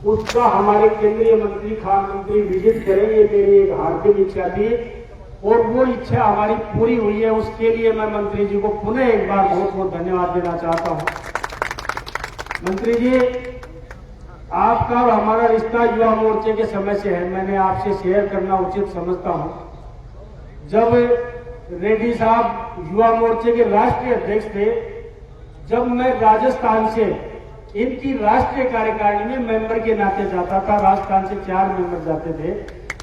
उसका हमारे केंद्रीय मंत्री खान मंत्री विजिट करें, ये मेरी एक हार्दिक इच्छा थी और वो इच्छा हमारी पूरी हुई है। उसके लिए मैं मंत्री जी को पुनः एक बार बहुत बहुत धन्यवाद देना चाहता हूं। मंत्री जी, आपका और हमारा रिश्ता युवा मोर्चे के समय से है, मैंने आपसे शेयर करना उचित समझता हूं। जब रेड्डी साहब युवा मोर्चे के राष्ट्रीय अध्यक्ष थे, जब मैं राजस्थान से इनकी राष्ट्रीय कार्यकारिणी में मेंबर के नाते जाता था, राजस्थान से 4 मेंबर जाते थे,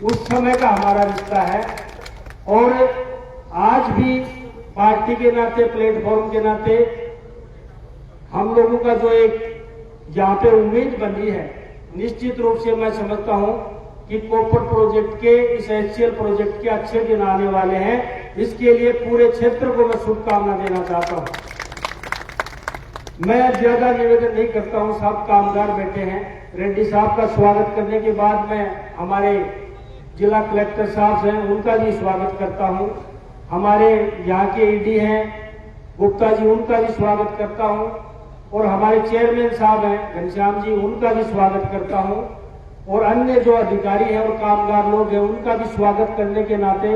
उस समय का हमारा रिश्ता है। और आज भी पार्टी के नाते, प्लेटफॉर्म के नाते हम लोगों का जो एक यहाँ पे उम्मीद बनी है, निश्चित रूप से मैं समझता हूं कि कोपर प्रोजेक्ट के, इस एचसीएल प्रोजेक्ट के अच्छे दिन आने वाले हैं। इसके लिए पूरे क्षेत्र को मैं शुभकामना देना चाहता हूं। मैं ज्यादा निवेदन नहीं करता हूं, सब कामगार बैठे हैं। रेड्डी साहब का स्वागत करने के बाद मैं हमारे जिला कलेक्टर साहब हैं, उनका भी स्वागत करता हूं। हमारे यहाँ के ईडी हैं गुप्ता जी, उनका भी स्वागत करता हूं। और हमारे चेयरमैन साहब हैं घनश्याम जी, उनका भी स्वागत करता हूं। और अन्य जो अधिकारी हैं और कामगार लोग हैं, उनका भी स्वागत करने के नाते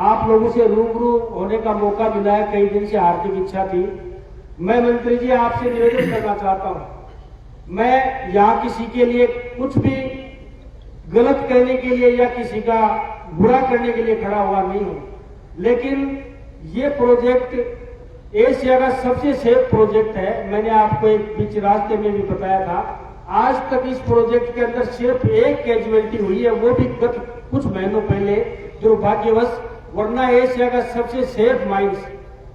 आप लोगों से रूबरू होने का मौका मिला है, कई दिन से हार्दिक इच्छा थी। मैं मंत्री जी आपसे निवेदन करना चाहता हूं, मैं यहाँ किसी के लिए कुछ भी गलत कहने के लिए या किसी का बुरा करने के लिए खड़ा हुआ नहीं हूं, लेकिन ये प्रोजेक्ट एशिया का सबसे सेफ प्रोजेक्ट है। मैंने आपको एक बीच रास्ते में भी बताया था, आज तक इस प्रोजेक्ट के अंदर सिर्फ एक कैजुअलिटी हुई है, वो भी गत कुछ महीनों पहले दुर्भाग्यवश, वरना एशिया का सबसे सेफ माइंस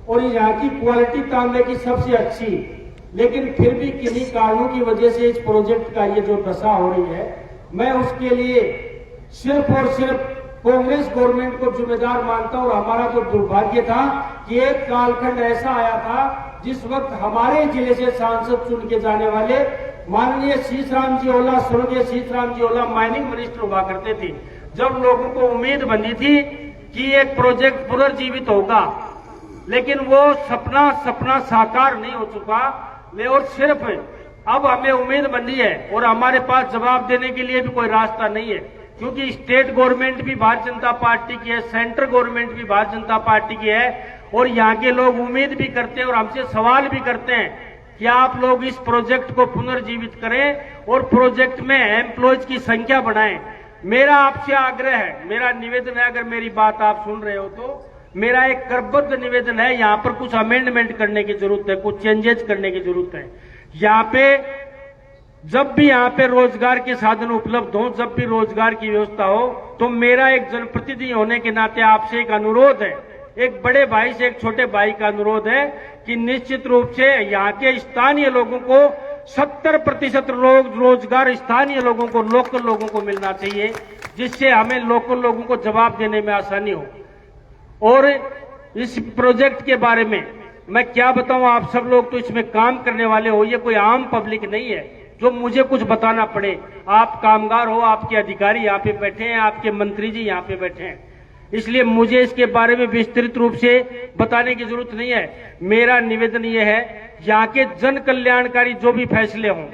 और यहाँ की क्वालिटी तांबे की सबसे अच्छी, लेकिन फिर भी किन्हीं कारणों की वजह से इस प्रोजेक्ट का ये जो दशा हो रही है, मैं उसके लिए सिर्फ और सिर्फ कांग्रेस गवर्नमेंट को जिम्मेदार मानता हूं। और हमारा जो दुर्भाग्य था कि एक कालखंड ऐसा आया था जिस वक्त हमारे जिले से सांसद चुन के जाने वाले माननीय शीशराम जी ओला, स्वर्गीय शीशराम जी ओला माइनिंग मिनिस्टर हुआ करते थे। जब लोगों को उम्मीद बनी थी कि एक प्रोजेक्ट पुनर्जीवित होगा, लेकिन वो सपना साकार नहीं हो चुका। और सिर्फ अब हमें उम्मीद बनी है और हमारे पास जवाब देने के लिए भी कोई रास्ता नहीं है, क्योंकि स्टेट गवर्नमेंट भी भारतीय जनता पार्टी की है, सेंट्रल गवर्नमेंट भी भारतीय जनता पार्टी की है। और यहाँ के लोग उम्मीद भी करते हैं और हमसे सवाल भी करते हैं कि आप लोग इस प्रोजेक्ट को पुनर्जीवित करें और प्रोजेक्ट में एम्प्लॉयज की संख्या बढ़ाएं। मेरा आपसे आग्रह है, मेरा निवेदन है, अगर मेरी बात आप सुन रहे हो तो मेरा एक करबद्ध निवेदन है, यहाँ पर कुछ अमेंडमेंट करने की जरूरत है, कुछ चेंजेस करने की जरूरत है। यहाँ पे जब भी यहाँ पे रोजगार के साधन उपलब्ध हो, जब भी रोजगार की व्यवस्था हो, तो मेरा एक जनप्रतिनिधि होने के नाते आपसे एक अनुरोध है, एक बड़े भाई से एक छोटे भाई का अनुरोध है कि निश्चित रूप से यहाँ के स्थानीय लोगों को 70% रोजगार स्थानीय लोगों को, लोकल लोगों को मिलना चाहिए, जिससे हमें लोकल लोगों को जवाब देने में आसानी हो। और इस प्रोजेक्ट के बारे में मैं क्या बताऊं, आप सब लोग तो इसमें काम करने वाले हो, ये कोई आम पब्लिक नहीं है जो मुझे कुछ बताना पड़े। आप कामगार हो, आपके अधिकारी यहाँ पे बैठे हैं, आपके मंत्री जी यहाँ पे बैठे हैं, इसलिए मुझे इसके बारे में विस्तृत रूप से बताने की जरूरत नहीं है। मेरा निवेदन यह है, यहाँ के जन कल्याणकारी जो भी फैसले हों,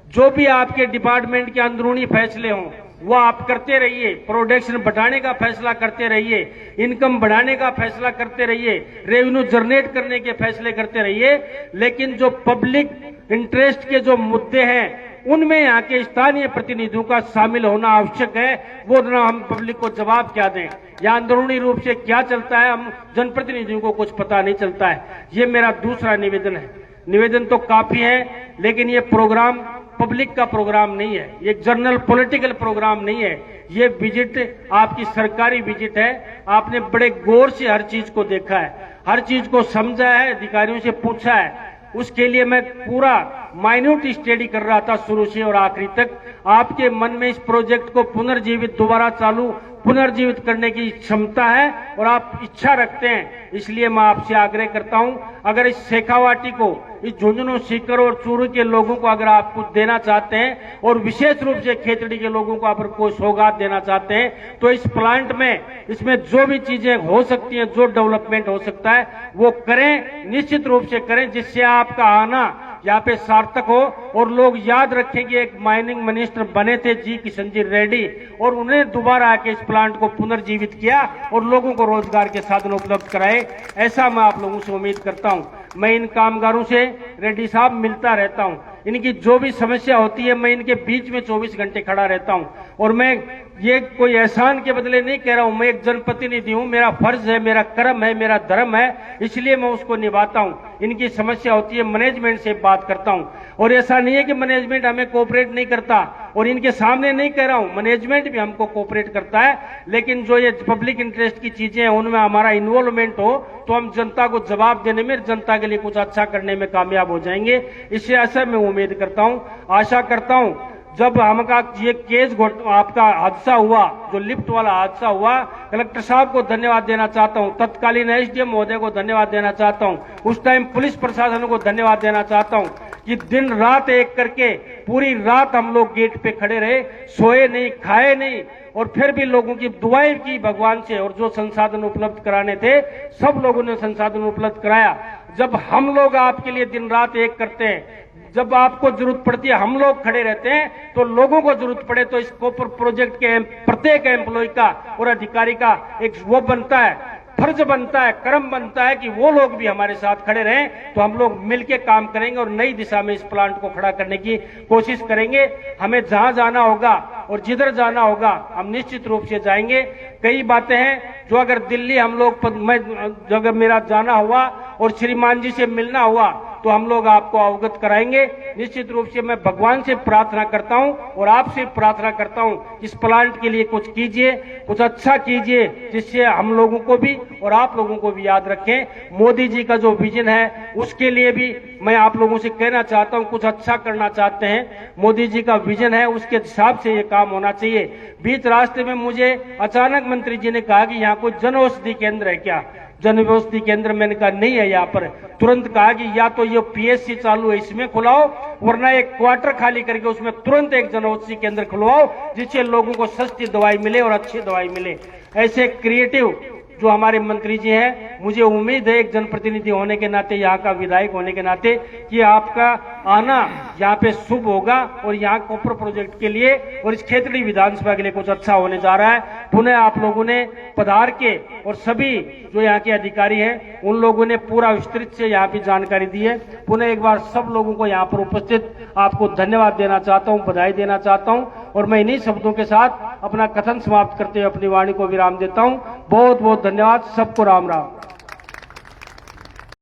जो भी आपके डिपार्टमेंट के अंदरूनी फैसले हों, वो आप करते रहिए। प्रोडक्शन बढ़ाने का फैसला करते रहिए, इनकम बढ़ाने का फैसला करते रहिए, रेवेन्यू जनरेट करने के फैसले करते रहिए, लेकिन जो पब्लिक इंटरेस्ट के जो मुद्दे हैं उनमें यहाँ के स्थानीय प्रतिनिधियों का शामिल होना आवश्यक है। वो ना हम पब्लिक को जवाब क्या दें, या अंदरूनी रूप से क्या चलता है, हम जनप्रतिनिधियों को कुछ पता नहीं चलता है। ये मेरा दूसरा निवेदन है। निवेदन तो काफी है, लेकिन ये प्रोग्राम पब्लिक का प्रोग्राम नहीं है, ये जर्नल पॉलिटिकल प्रोग्राम नहीं है। ये विजिट आपकी सरकारी विजिट है। आपने बड़े गौर से हर चीज को देखा है, हर चीज को समझा है, अधिकारियों से पूछा है। उसके लिए मैं पूरा माइन्यूट स्टडी कर रहा था शुरू से और आखिरी तक। आपके मन में इस प्रोजेक्ट को पुनर्जीवित, दोबारा चालू पुनर्जीवित करने की क्षमता है और आप इच्छा रखते हैं, इसलिए मैं आपसे आग्रह करता हूं, अगर इस शेखावाटी को, इस झुंझुनू, सीकर और चूरू के लोगों को अगर आप कुछ देना चाहते हैं और विशेष रूप से खेतड़ी के लोगों को अगर कोई सौगात देना चाहते हैं, तो इस प्लांट में, इसमें जो भी चीजें हो सकती हैं, जो डेवलपमेंट हो सकता है वो करें, निश्चित रूप से करें, जिससे आपका आना यहाँ पे सार्थक हो और लोग याद रखें कि एक माइनिंग मिनिस्टर बने थे जी किशन जी रेड्डी, और उन्हें दोबारा आके इस प्लांट को पुनर्जीवित किया और लोगों को रोजगार के साधन उपलब्ध कराए। ऐसा मैं आप लोगों से उम्मीद करता हूं। मैं इन कामगारों से रेड्डी साहब मिलता रहता हूं, इनकी जो भी समस्या होती है मैं इनके बीच में 24 घंटे खड़ा रहता हूं। और मैं ये कोई एहसान के बदले नहीं कह रहा हूं, मैं एक जनप्रतिनिधि हूं, मेरा फर्ज है, मेरा कर्म है, मेरा धर्म है, इसलिए मैं उसको निभाता हूं। इनकी समस्या होती है, मैनेजमेंट से बात करता हूं, और ऐसा नहीं है कि मैनेजमेंट हमें कोऑपरेट नहीं करता, और इनके सामने नहीं कह रहा हूं, मैनेजमेंट भी हमको कोऑपरेट करता है, लेकिन जो ये पब्लिक इंटरेस्ट की चीजें हैं उनमें हमारा इन्वॉल्वमेंट हो तो हम जनता को जवाब देने में, जनता के लिए कुछ अच्छा करने में कामयाब हो जाएंगे। इससे ऐसा मैं उम्मीद करता हूं, आशा करता हूं। जब हमका ये केस आपका हादसा हुआ, जो लिफ्ट वाला हादसा हुआ, कलेक्टर साहब को धन्यवाद देना चाहता हूं, तत्कालीन एसडीएम महोदय को धन्यवाद देना चाहता हूं, उस टाइम पुलिस प्रशासन को धन्यवाद देना चाहता हूं कि दिन रात एक करके पूरी रात हम लोग गेट पे खड़े रहे, सोए नहीं, खाए नहीं, और फिर भी लोगों की दुआएं की भगवान से, और जो संसाधन उपलब्ध कराने थे सब लोगों ने संसाधन उपलब्ध कराया। जब हम लोग आपके लिए दिन रात एक करते हैं, जब आपको जरूरत पड़ती है हम लोग खड़े रहते हैं, तो लोगों को जरूरत पड़े तो इस कॉपर प्रोजेक्ट के प्रत्येक एम्प्लॉय का और अधिकारी का एक वो बनता है, फर्ज बनता है, कर्म बनता है कि वो लोग भी हमारे साथ खड़े रहें। तो हम लोग मिलकर काम करेंगे और नई दिशा में इस प्लांट को खड़ा करने की कोशिश करेंगे। हमें जहां जाना होगा और जिधर जाना होगा हम निश्चित रूप से जाएंगे। कई बातें हैं जो अगर दिल्ली हम लोग, जो अगर मेरा जाना हुआ और श्रीमान जी से मिलना हुआ तो हम लोग आपको अवगत कराएंगे। निश्चित रूप से मैं भगवान से प्रार्थना करता हूं और आपसे प्रार्थना करता हूं, इस प्लांट के लिए कुछ कीजिए, कुछ अच्छा कीजिए, जिससे हम लोगों को भी और आप लोगों को भी याद रखें। मोदी जी का जो विजन है उसके लिए भी मैं आप लोगों से कहना चाहता हूं, कुछ अच्छा करना चाहते हैं, मोदी जी का विजन है उसके हिसाब से ये काम होना चाहिए। बीच रास्ते में मुझे अचानक मंत्री जी ने कहा कि यहाँ कोई जन औषधि केंद्र है क्या? जन औषधि केंद्र मैंने कहा नहीं है यहाँ पर। तुरंत कहा कि या तो ये पीएससी चालू है इसमें खुलाओ, वरना एक क्वार्टर खाली करके उसमें तुरंत एक जन औषधि केंद्र खुलवाओ, जिससे लोगों को सस्ती दवाई मिले और अच्छी दवाई मिले। ऐसे क्रिएटिव जो हमारे मंत्री जी हैं, मुझे उम्मीद है एक जनप्रतिनिधि होने के नाते, यहाँ का विधायक होने के नाते, कि आपका आना यहाँ पे शुभ होगा और यहाँ कॉपर प्रोजेक्ट के लिए और इस खेतड़ी विधानसभा के लिए कुछ अच्छा होने जा रहा है। पुनः आप लोगों ने पधार के, और सभी जो यहाँ के अधिकारी हैं उन लोगों ने पूरा विस्तृत से यहाँ पे जानकारी दी है। पुनः एक बार सब लोगों को यहाँ पर उपस्थित आपको धन्यवाद देना चाहता हूँ, बधाई देना चाहता हूँ, और मैं इन्हीं शब्दों के साथ अपना कथन समाप्त करते हुए अपनी वाणी को विराम देता हूँ। बहुत बहुत धन्यवाद, सबको राम राम।